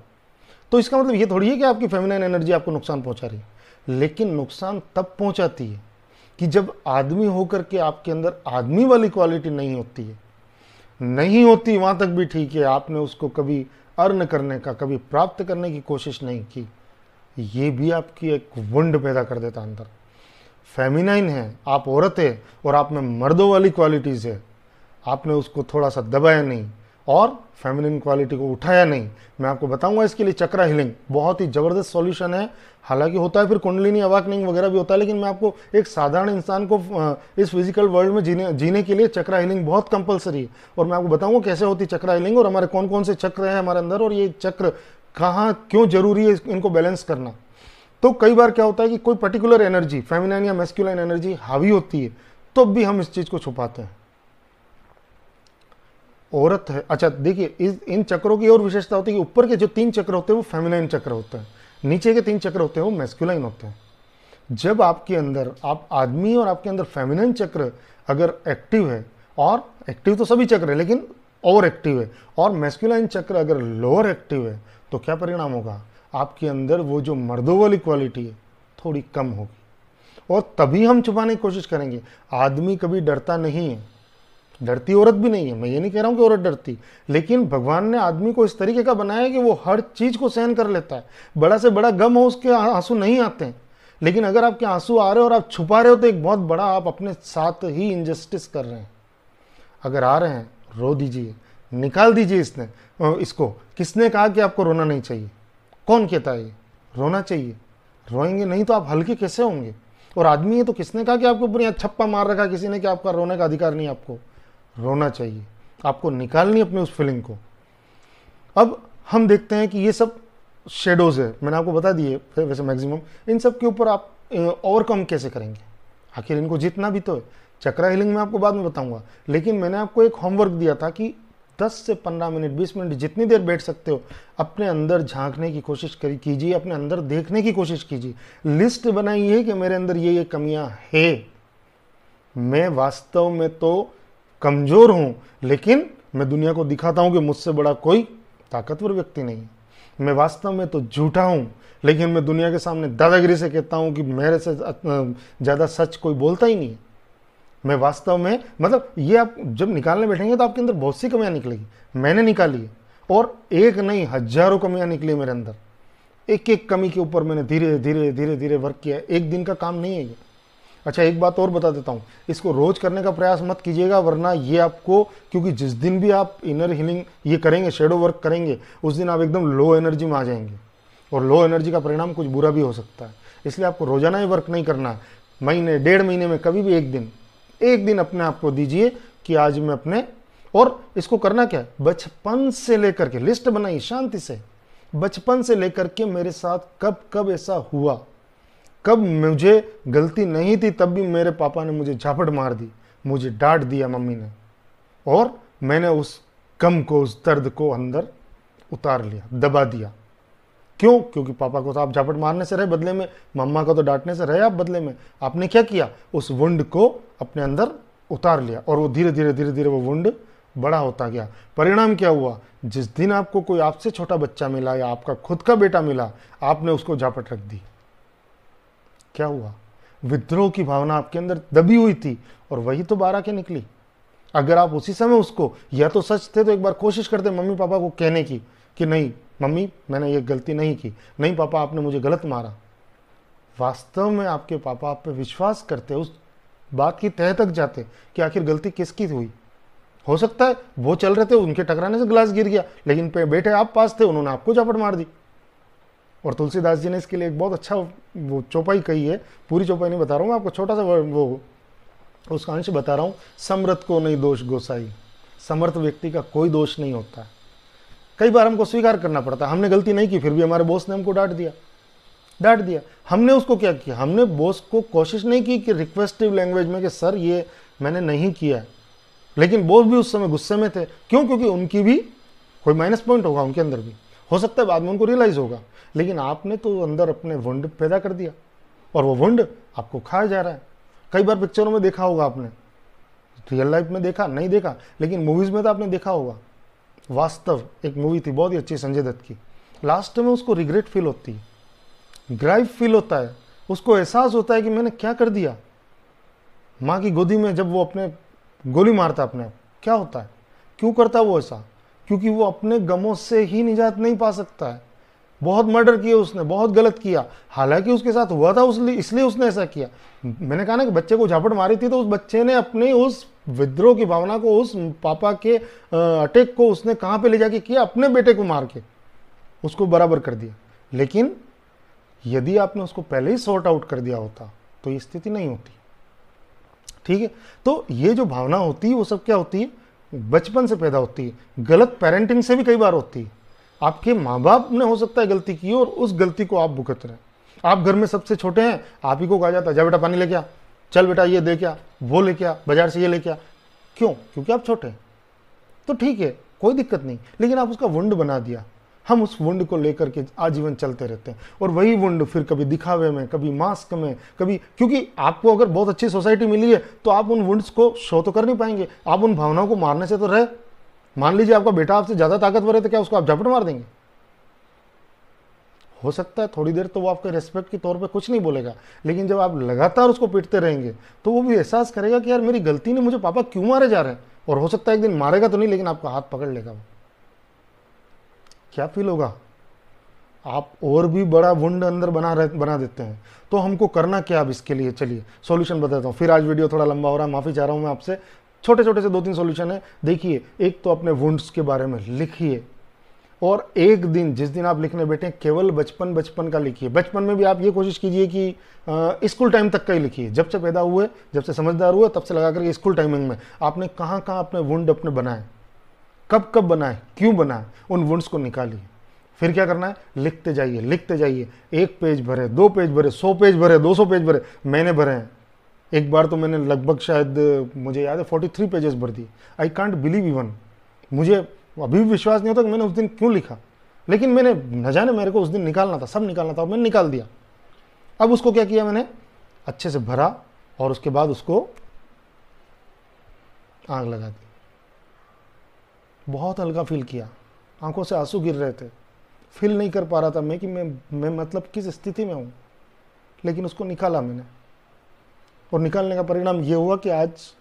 तो इसका मतलब ये थोड़ी है कि आपकी फेमिनाइन एनर्जी आपको नुकसान पहुंचा रही है। लेकिन नुकसान तब पहुंचाती है कि जब आदमी होकर के आपके अंदर आदमी वाली क्वालिटी नहीं होती है। नहीं होती वहां तक भी ठीक है, आपने उसको कभी अर्न करने का, कभी प्राप्त करने की कोशिश नहीं की, ये भी आपकी एक वुंड पैदा कर देता अंदर। फेमिनाइन है, आप औरत है, और आप में मर्दों वाली क्वालिटीज है, आपने उसको थोड़ा सा दबाया नहीं, और फेमिनिन क्वालिटी को उठाया नहीं। मैं आपको बताऊंगा इसके लिए चक्रा हीलिंग बहुत ही ज़बरदस्त सॉल्यूशन है। हालांकि होता है फिर कुंडलिनी अवाकनिंग वगैरह भी होता है, लेकिन मैं आपको एक साधारण इंसान को इस फिजिकल वर्ल्ड में जीने के लिए चक्रा हीलिंग बहुत कंपलसरी है। और मैं आपको बताऊंगा कैसे होती चक्रा हीलिंग और हमारे कौन कौन से चक्र हैं हमारे अंदर और ये चक्र कहाँ क्यों जरूरी है इनको बैलेंस करना। तो कई बार क्या होता है कि कोई पर्टिकुलर एनर्जी फेमिनाइन या मैस्कुलाइन एनर्जी हावी होती है, तो भी हम इस चीज को छुपाते हैं। औरत है, अच्छा देखिए इन चक्रों की और विशेषता होती है कि ऊपर के जो 3 चक्र होते हैं वो फेमिनाइन चक्र होते हैं, नीचे के 3 चक्र होते हैं वो मैस्कुलाइन होते हैं। जब आपके अंदर आप आदमी और आपके अंदर फेमिनाइन चक्र अगर एक्टिव है, और एक्टिव तो सभी चक्र है लेकिन ओवर एक्टिव है, और मैस्कुलाइन चक्र अगर लोअर एक्टिव है, तो क्या परिणाम होगा, आपके अंदर वो जो मर्दों वाली क्वालिटी है थोड़ी कम होगी। और तभी हम छुपाने की कोशिश करेंगे। आदमी कभी डरता नहीं है, डरती औरत भी नहीं है, मैं ये नहीं कह रहा हूं कि औरत डरती, लेकिन भगवान ने आदमी को इस तरीके का बनाया है कि वो हर चीज को सहन कर लेता है। बड़ा से बड़ा गम हो उसके आंसू नहीं आते हैं, लेकिन अगर आपके आंसू आ रहे हो और आप छुपा रहे हो तो एक बहुत बड़ा आप अपने साथ ही इनजस्टिस कर रहे हैं। अगर आ रहे हैं रो दीजिए, निकाल दीजिए इसको। किसने कहा कि आपको रोना नहीं चाहिए? कौन कहता है? रोना चाहिए। रोएंगे नहीं तो आप हल्के कैसे होंगे? और आदमी है तो किसने कहा कि आपके ऊपर यहाँ छप्पा मार रखा किसी ने कि आपका रोने का अधिकार नहीं? आपको रोना चाहिए, आपको निकालनी अपनी उस फीलिंग को। अब हम देखते हैं कि ये सब शेडोज है, मैंने आपको बता दिए वैसे मैक्सिमम। इन सब के ऊपर आप ओवरकम कैसे करेंगे? आखिर इनको जीतना भी तो है। चक्रा हीलिंग में आपको बाद में बताऊंगा, लेकिन मैंने आपको एक होमवर्क दिया था कि 10 से 15 मिनट 20 मिनट जितनी देर बैठ सकते हो अपने अंदर झांकने की कोशिश कीजिए, अपने अंदर देखने की कोशिश कीजिए। लिस्ट बनाइए कि मेरे अंदर ये कमियां है। मैं वास्तव में तो कमजोर हूं, लेकिन मैं दुनिया को दिखाता हूं कि मुझसे बड़ा कोई ताकतवर व्यक्ति नहीं है। मैं वास्तव में तो झूठा हूं, लेकिन मैं दुनिया के सामने दादागिरी से कहता हूं कि मेरे से ज्यादा सच कोई बोलता ही नहीं है। मैं वास्तव में मतलब ये आप जब निकालने बैठेंगे तो आपके अंदर बहुत सी कमियां निकलेगी। मैंने निकाली है, और एक नहीं हजारों कमियां निकली मेरे अंदर। एक एक कमी के ऊपर मैंने धीरे धीरे धीरे धीरे वर्क किया। एक दिन का काम नहीं है ये। अच्छा एक बात और बता देता हूँ, इसको रोज करने का प्रयास मत कीजिएगा, वरना ये आपको, क्योंकि जिस दिन भी आप इनर हीलिंग ये करेंगे, शेडो वर्क करेंगे, उस दिन आप एकदम लो एनर्जी में आ जाएंगे, और लो एनर्जी का परिणाम कुछ बुरा भी हो सकता है। इसलिए आपको रोजाना ही वर्क नहीं करना है। महीने 1.5 महीने में कभी भी एक दिन अपने आप को दीजिए कि आज मैं अपने, और इसको करना क्या है, बचपन से लेकर के लिस्ट बनाइए शांति से। बचपन से लेकर के मेरे साथ कब कब ऐसा हुआ, कब मुझे गलती नहीं थी तब भी मेरे पापा ने मुझे झापट मार दी, मुझे डांट दिया मम्मी ने, और मैंने उस गम को, उस दर्द को अंदर उतार लिया, दबा दिया। क्यों? क्योंकि पापा को तो आप झापट मारने से रहे बदले में, मम्मा को तो डांटने से रहे आप बदले में। आपने क्या किया, उस वुंड को अपने अंदर उतार लिया, और वो धीरे धीरे धीरे धीरे वो वुंड बड़ा होता गया। परिणाम क्या हुआ, जिस दिन आपको कोई आपसे छोटा बच्चा मिला या आपका खुद का बेटा मिला, आपने उसको झापट रख दी। क्या हुआ, विद्रोह की भावना आपके अंदर दबी हुई थी, और वही तो बाहर आके निकली। अगर आप उसी समय उसको, या तो सच थे तो एक बार कोशिश करते मम्मी पापा को कहने की कि नहीं मम्मी मैंने ये गलती नहीं की, नहीं पापा आपने मुझे गलत मारा। वास्तव में आपके पापा आप पे विश्वास करते, उस बात की तह तक जाते कि आखिर गलती किसकी हुई। हो सकता है वो चल रहे थे, उनके टकराने से गिलास गिर गया, लेकिन बेटे आप पास थे, उन्होंने आपको झापट मार दी। और तुलसीदास जी ने इसके लिए एक बहुत अच्छा वो चौपाई कही है, पूरी चौपाई नहीं बता रहा हूँ मैं आपको, छोटा सा वो उसका अंश बता रहा हूँ। समर्थ को नहीं दोष गोसाई, समर्थ व्यक्ति का कोई दोष नहीं होता है। कई बार हमको स्वीकार करना पड़ता है, हमने गलती नहीं की, फिर भी हमारे बॉस ने हमको डांट दिया। हमने उसको क्या किया, हमने बॉस को कोशिश नहीं की कि रिक्वेस्टिव लैंग्वेज में कि सर ये मैंने नहीं किया, लेकिन बॉस भी उस समय गुस्से में थे। क्यों? क्योंकि उनकी भी कोई माइनस पॉइंट होगा, उनके अंदर भी हो सकता है बाद में उनको रियलाइज होगा, लेकिन आपने तो अंदर अपने वुंड पैदा कर दिया, और वो वुंड आपको खाया जा रहा है। कई बार पिक्चरों में देखा होगा आपने, रियल लाइफ में देखा नहीं देखा, लेकिन मूवीज में तो आपने देखा होगा। वास्तव एक मूवी थी बहुत ही अच्छी संजय दत्त की, लास्ट में उसको रिग्रेट फील होती है, ग्राइफ फील होता है, उसको एहसास होता है कि मैंने क्या कर दिया। माँ की गोदी में जब वो अपने गोली मारता अपने आप, क्या होता है, क्यों करता है वो ऐसा? क्योंकि वो अपने गमों से ही निजात नहीं पा सकता है। बहुत मर्डर किए उसने, बहुत गलत किया, हालांकि उसके साथ हुआ था इसलिए उसने ऐसा किया। मैंने कहा ना कि बच्चे को झापड़ मारी थी तो उस बच्चे ने अपने उस विद्रोह की भावना को, उस पापा के अटैक को उसने कहां पे ले जाके किया, अपने बेटे को मार के उसको बराबर कर दिया। लेकिन यदि आपने उसको पहले ही सॉर्ट आउट कर दिया होता तो ये स्थिति नहीं होती। ठीक है, तो ये जो भावना होती है वो सब क्या होती है, बचपन से पैदा होती है। गलत पेरेंटिंग से भी कई बार होती है। आपके माँ बाप ने हो सकता है गलती की और उस गलती को आप भुगत रहे हैं। आप घर में सबसे छोटे हैं, आप ही को कहा जाता है जा बेटा पानी लेके आ, चल बेटा ये दे क्या, वो लेके आ, बाजार से ये लेके आ। क्यों? क्योंकि आप छोटे हैं। तो ठीक है, कोई दिक्कत नहीं, लेकिन आप उसका वुंड बना दिया। हम उस वुंड को लेकर के आजीवन चलते रहते हैं और वही वुंड फिर कभी दिखावे में, कभी मास्क में, कभी, क्योंकि आपको अगर बहुत अच्छी सोसाइटी मिली है तो आप उन वुंड्स को शो तो कर नहीं पाएंगे, आप उन भावनाओं को मारने से तो रहे। मान लीजिए आपका बेटा आपसे ज्यादा ताकतवर है तो क्या उसको आप झपट मार देंगे? हो सकता है थोड़ी देर तो वो आपके रेस्पेक्ट के तौर पे कुछ नहीं बोलेगा, लेकिन जब आप लगातार उसको पीटते रहेंगे तो वो भी एहसास करेगा कि यार मेरी गलती ने मुझे पापा क्यों मारे जा रहे हैं। और हो सकता है एक दिन मारेगा तो नहीं, लेकिन आपका हाथ पकड़ लेगा। वो क्या फील होगा? आप और भी बड़ा वुंड अंदर बना देते हैं। तो हमको करना क्या अब इसके लिए? चलिए सॉल्यूशन बताता हूँ। फिर आज वीडियो थोड़ा लंबा हो रहा है, माफ़ी चाह रहा हूँ मैं आपसे। छोटे छोटे से 2-3 सॉल्यूशन है। देखिए, एक तो अपने वुंड्स के बारे में लिखिए, और एक दिन जिस दिन आप लिखने बैठे केवल बचपन का लिखिए। बचपन में भी आप ये कोशिश कीजिए कि स्कूल टाइम तक का ही लिखिए। जब से पैदा हुए, जब से समझदार हुए, तब से लगा करके स्कूल टाइमिंग में आपने कहाँ कहाँ अपने वुंड अपने बनाए, कब कब बनाए, क्यों बनाए, उन वुंड्स को निकालिए। फिर क्या करना है? लिखते जाइए, लिखते जाइए। 1 पेज भरे, 2 पेज भरे, 100 पेज भरे, 200 पेज भरे। मैंने भरे हैं। एक बार तो मैंने लगभग, शायद मुझे याद है, 43 पेजेस भर दिए। आई कांट बिलीव इवन, मुझे अभी भी विश्वास नहीं होता कि मैंने उस दिन क्यों लिखा। लेकिन मैंने, न जाने मेरे को उस दिन निकालना था, सब निकालना था, और मैंने निकाल दिया। अब उसको क्या किया मैंने? अच्छे से भरा और उसके बाद उसको आग लगा दी। बहुत हल्का फील किया, आंखों से आंसू गिर रहे थे। फील नहीं कर पा रहा था मैं कि मैं मतलब किस स्थिति में हूँ, लेकिन उसको निकाला मैंने। और निकालने का परिणाम ये हुआ कि आज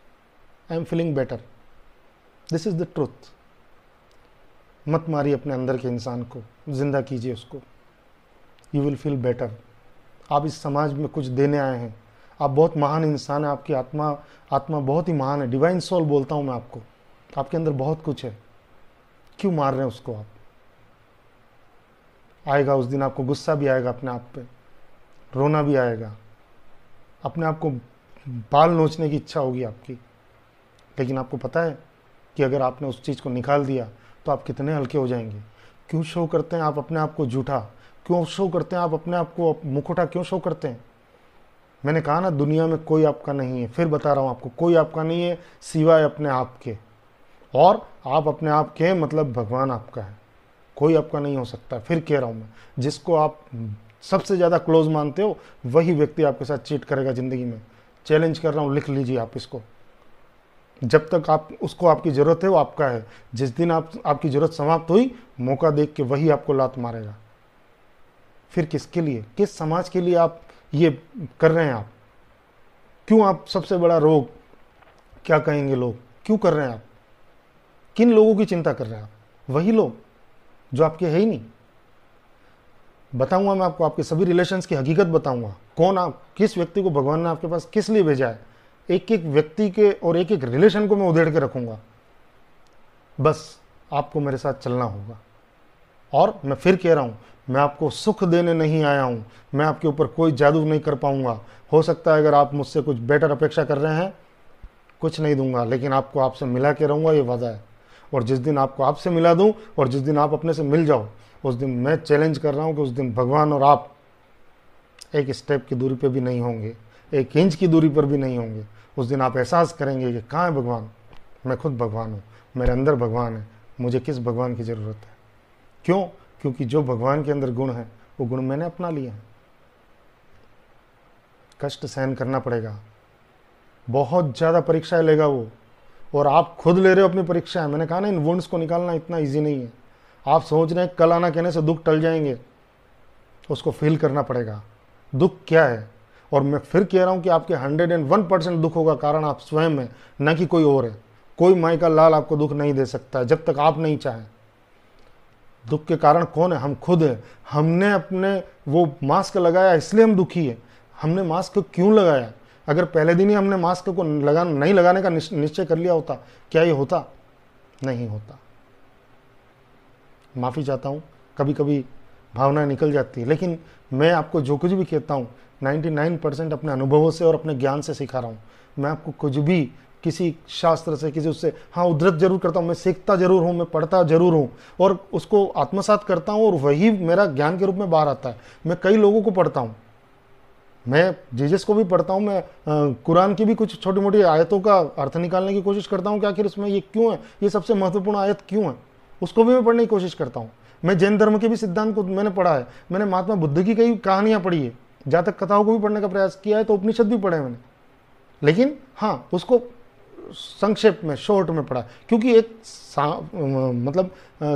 I am feeling better. This is the truth. मत मारिए अपने अंदर के इंसान को, जिंदा कीजिए उसको। You will feel better. आप इस समाज में कुछ देने आए हैं। आप बहुत महान इंसान हैं। आपकी आत्मा बहुत ही महान है। डिवाइन सोल बोलता हूँ मैं आपको। आपके अंदर बहुत कुछ है। क्यों मार रहे हैं उसको आप? आएगा उस दिन, आपको गुस्सा भी आएगा अपने आप पे, रोना भी आएगा, अपने आप को बाल नोचने की इच्छा होगी आपकी। लेकिन आपको पता है कि अगर आपने उस चीज़ को निकाल दिया तो आप कितने हल्के हो जाएंगे। क्यों शो करते हैं आप अपने आप को झूठा? क्यों शो करते हैं आप अपने आप को मुखौटा? क्यों शो करते हैं? मैंने कहा ना, दुनिया में कोई आपका नहीं है। फिर बता रहा हूँ आपको, कोई आपका नहीं है सिवाय अपने आप के। और आप अपने आप के मतलब भगवान आपका है। कोई आपका नहीं हो सकता। फिर कह रहा हूँ मैं, जिसको आप सबसे ज़्यादा क्लोज मानते हो वही व्यक्ति आपके साथ चीट करेगा ज़िंदगी में। चैलेंज कर रहा हूँ, लिख लीजिए आप इसको। जब तक आप उसको आपकी ज़रूरत है वो आपका है। जिस दिन आपकी ज़रूरत समाप्त हुई, मौका देख के वही आपको लात मारेगा। फिर किसके लिए, किस समाज के लिए आप ये कर रहे हैं? आप क्यों? आप सबसे बड़ा रोग, क्या कहेंगे लोग, क्यों कर रहे हैं आप? किन लोगों की चिंता कर रहे हैं आप? वही लोग जो आपके है ही नहीं। बताऊंगा मैं आपको, आपके सभी रिलेशंस की हकीकत बताऊंगा। कौन आप, किस व्यक्ति को भगवान ने आपके पास किस लिए भेजा है। एक एक व्यक्ति के और एक एक रिलेशन को मैं उधेड़ के रखूंगा। बस आपको मेरे साथ चलना होगा। और मैं फिर कह रहा हूं, मैं आपको सुख देने नहीं आया हूं। मैं आपके ऊपर कोई जादू नहीं कर पाऊंगा। हो सकता है अगर आप मुझसे कुछ बेटर अपेक्षा कर रहे हैं, कुछ नहीं दूंगा, लेकिन आपको आपसे मिला के रहूंगा, ये वादा है। और जिस दिन आपको आपसे मिला दूं और जिस दिन आप अपने से मिल जाओ, उस दिन मैं चैलेंज कर रहा हूं कि उस दिन भगवान और आप एक स्टेप की दूरी पे भी नहीं होंगे, 1 इंच की दूरी पर भी नहीं होंगे। उस दिन आप एहसास करेंगे कि कहाँ है भगवान? मैं खुद भगवान हूँ, मेरे अंदर भगवान है। मुझे किस भगवान की ज़रूरत है? क्यों? क्योंकि जो भगवान के अंदर गुण है वो गुण मैंने अपना लिए हैं। कष्ट सहन करना पड़ेगा, बहुत ज़्यादा परीक्षाएं लेगा वो, और आप खुद ले रहे हो अपनी परीक्षाएं। मैंने कहा ना, इन वुंड्स को निकालना इतना ईजी नहीं है। आप सोच रहे हैं कल आना कहने से दुख टल जाएंगे, उसको फील करना पड़ेगा। दुख क्या है? और मैं फिर कह रहा हूं कि आपके 101% दुख होगा कारण आप स्वयं हैं, न कि कोई और है। कोई माई का लाल आपको दुख नहीं दे सकता है जब तक आप नहीं चाहें। दुख के कारण कौन है? हम खुद है। हमने अपने वो मास्क लगाया इसलिए हम दुखी है। हमने मास्क क्यों लगाया? अगर पहले दिन ही हमने मास्क को नहीं लगाने का निश्चय कर लिया होता, क्या ये होता? नहीं होता। माफ़ी चाहता हूँ, कभी कभी भावनाएं निकल जाती है, लेकिन मैं आपको जो कुछ भी कहता हूँ 99% अपने अनुभवों से और अपने ज्ञान से सिखा रहा हूँ। मैं आपको कुछ भी किसी शास्त्र से, किसी उससे, हाँ, उद्धृत जरूर करता हूँ, मैं सीखता जरूर हूँ, मैं पढ़ता जरूर हूँ और उसको आत्मसात करता हूँ और वही मेरा ज्ञान के रूप में बाहर आता है। मैं कई लोगों को पढ़ता हूँ, मैं जीसस को भी पढ़ता हूँ, मैं कुरान की भी कुछ छोटी मोटी आयतों का अर्थ निकालने की कोशिश करता हूँ कि आखिर इसमें ये क्यों है, ये सबसे महत्वपूर्ण आयत क्यों है, उसको भी मैं पढ़ने की कोशिश करता हूँ। मैं जैन धर्म के भी सिद्धांत को मैंने पढ़ा है, मैंने महात्मा बुद्ध की कई कहानियां पढ़ी है, जहाँ तक कथाओं को भी पढ़ने का प्रयास किया है, तो उपनिषद भी पढ़े मैंने, लेकिन हाँ, उसको संक्षेप में, शॉर्ट में पढ़ा, क्योंकि एक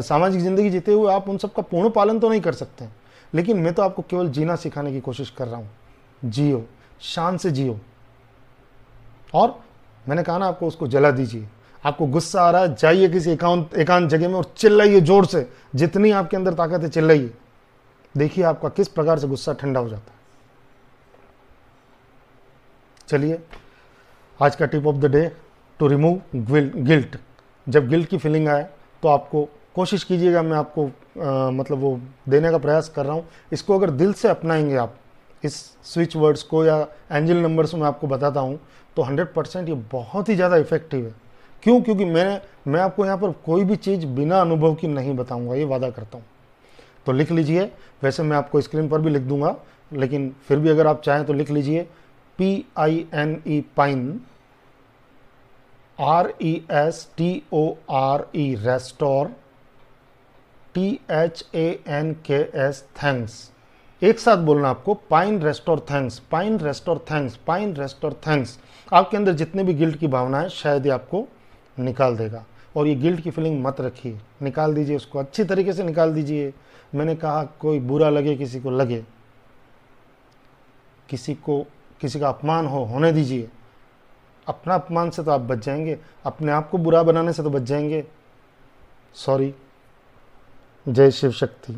सामाजिक जिंदगी जीते हुए आप उन सबका पूर्ण पालन तो नहीं कर सकते, लेकिन मैं तो आपको केवल जीना सिखाने की कोशिश कर रहा हूँ। जियो, शान से जियो। और मैंने कहा ना आपको, उसको जला दीजिए। आपको गुस्सा आ रहा है, जाइए किसी एकांत जगह में और चिल्लाइए जोर से, जितनी आपके अंदर ताकत है चिल्लाइए। देखिए आपका किस प्रकार से गुस्सा ठंडा हो जाता है। चलिए, आज का tip of the day, to remove guilt. जब गिल्ट की फीलिंग आए तो आपको कोशिश कीजिएगा, मैं आपको मतलब वो देने का प्रयास कर रहा हूँ, इसको अगर दिल से अपनाएंगे आप, इस स्विच वर्ड्स को या एंजल नंबर्स में आपको बताता हूँ, तो 100% ये बहुत ही ज़्यादा इफेक्टिव है। क्यों? क्योंकि मैं आपको यहाँ पर कोई भी चीज़ बिना अनुभव की नहीं बताऊँगा, ये वादा करता हूँ। तो लिख लीजिए, वैसे मैं आपको स्क्रीन पर भी लिख दूंगा, लेकिन फिर भी अगर आप चाहें तो लिख लीजिए, PINE, pine, RESTORE, restore, THANKS, thanks. एक साथ बोलना आपको, pine restore thanks, pine restore thanks, pine restore thanks. आपके अंदर जितने भी गिल्ट की भावना है, शायद ये आपको निकाल देगा। और ये गिल्ट की फीलिंग मत रखिए, निकाल दीजिए उसको, अच्छी तरीके से निकाल दीजिए। मैंने कहा, कोई बुरा लगे, किसी को लगे, किसी का अपमान होने दीजिए। अपना अपमान से तो आप बच जाएंगे, अपने आप को बुरा बनाने से तो बच जाएंगे। सॉरी। जय शिव शक्ति।